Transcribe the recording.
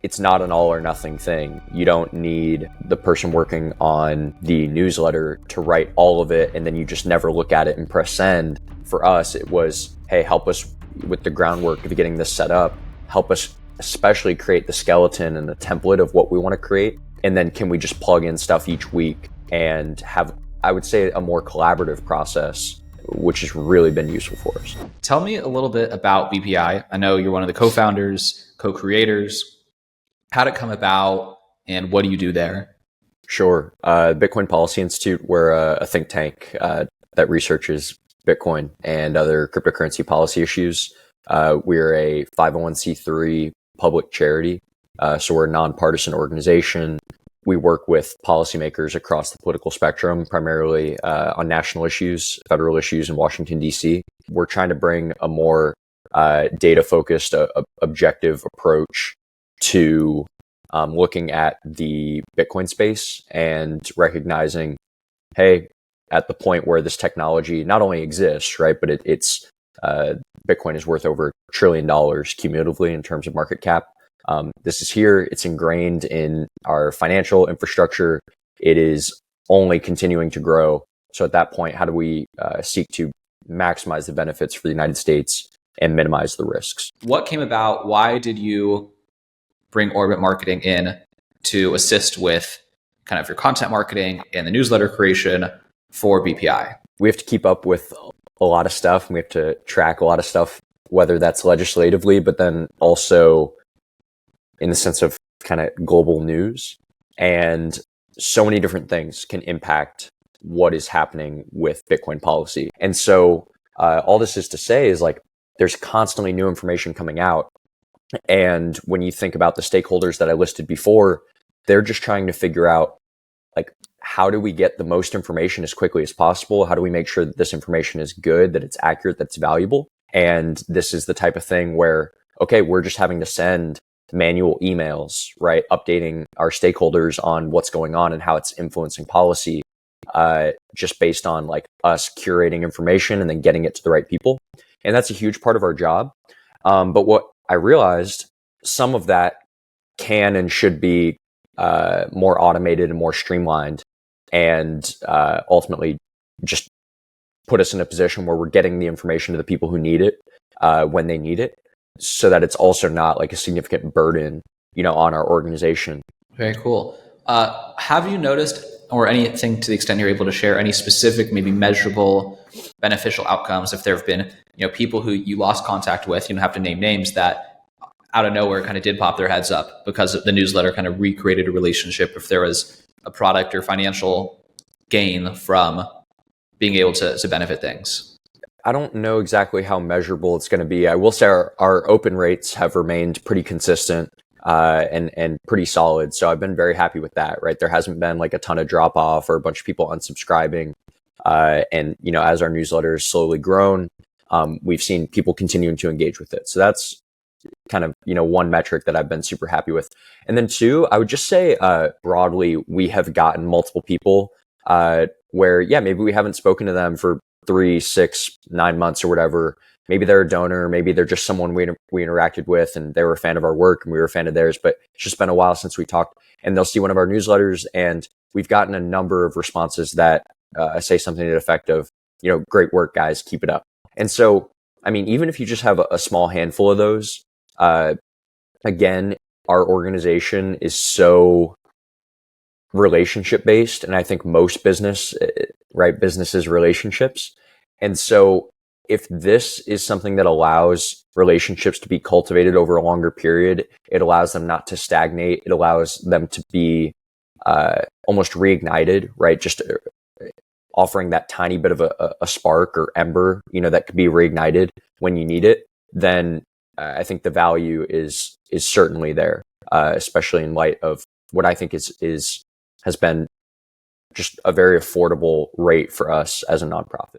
it's not an all or nothing thing. You don't need the person working on the newsletter to write all of it and then you just never look at it and press send. For us, it was, hey, help us with the groundwork of getting this set up. Help us especially create the skeleton and the template of what we want to create. And then can we just plug in stuff each week and have, I would say, a more collaborative process, which has really been useful for us. Tell me a little bit about BPI. I know you're one of the co-founders, co-creators. How did it come about and what do you do there? Sure. Bitcoin Policy Institute, we're a think tank that researches Bitcoin and other cryptocurrency policy issues. We're a 501c3 public charity. So we're a nonpartisan organization. We work with policymakers across the political spectrum, primarily on national issues, federal issues in Washington, D.C. We're trying to bring a more data-focused, objective approach to looking at the Bitcoin space and recognizing, hey, at the point where this technology not only exists, right, but it's Bitcoin is worth over $1 trillion cumulatively in terms of market cap. This is here. It's ingrained in our financial infrastructure. It is only continuing to grow. So at that point, how do we seek to maximize the benefits for the United States and minimize the risks? What came about? Why did you bring Orbit Marketing in to assist with kind of your content marketing and the newsletter creation for BPI? We have to keep up with a lot of stuff. We have to track a lot of stuff, whether that's legislatively, but then also in the sense of kind of global news. And so many different things can impact what is happening with Bitcoin policy. And so all this is to say is like, there's constantly new information coming out. And when you think about the stakeholders that I listed before, they're just trying to figure out, like, how do we get the most information as quickly as possible? How do we make sure that this information is good, that it's accurate, that it's valuable? And this is the type of thing where, okay, we're just having to send manual emails, right? Updating our stakeholders on what's going on and how it's influencing policy, just based on like us curating information and then getting it to the right people. And that's a huge part of our job. But what I realized, some of that can and should be more automated and more streamlined, and ultimately just put us in a position where we're getting the information to the people who need it when they need it, so that it's also not like a significant burden, on our organization. Very cool. Have you noticed, or anything to the extent you're able to share, any specific, maybe measurable, beneficial outcomes if there have been, people who you lost contact with, you don't have to name names, that out of nowhere kind of did pop their heads up because the newsletter kind of recreated a relationship, if there was a product or financial gain from being able to benefit things? I don't know exactly how measurable it's going to be. I will say our open rates have remained pretty consistent and pretty solid. So I've been very happy with that, right? There hasn't been like a ton of drop off or a bunch of people unsubscribing. And, as our newsletter has slowly grown, we've seen people continuing to engage with it. So that's kind of, one metric that I've been super happy with. And then two, I would just say broadly, we have gotten multiple people where, maybe we haven't spoken to them for 3, 6, 9 months or whatever. Maybe they're a donor, maybe they're just someone we interacted with and they were a fan of our work and we were a fan of theirs, but it's just been a while since we talked, and they'll see one of our newsletters, and we've gotten a number of responses that say something to the effect of, great work, guys, keep it up. And so, even if you just have a small handful of those, again, our organization is so relationship based, and I think most business is relationships. And so if this is something that allows relationships to be cultivated over a longer period, it allows them not to stagnate. It allows them to be almost reignited, right? Just offering that tiny bit of a spark or ember, that could be reignited when you need it. Then I think the value is certainly there, especially in light of what I think has been just a very affordable rate for us as a nonprofit.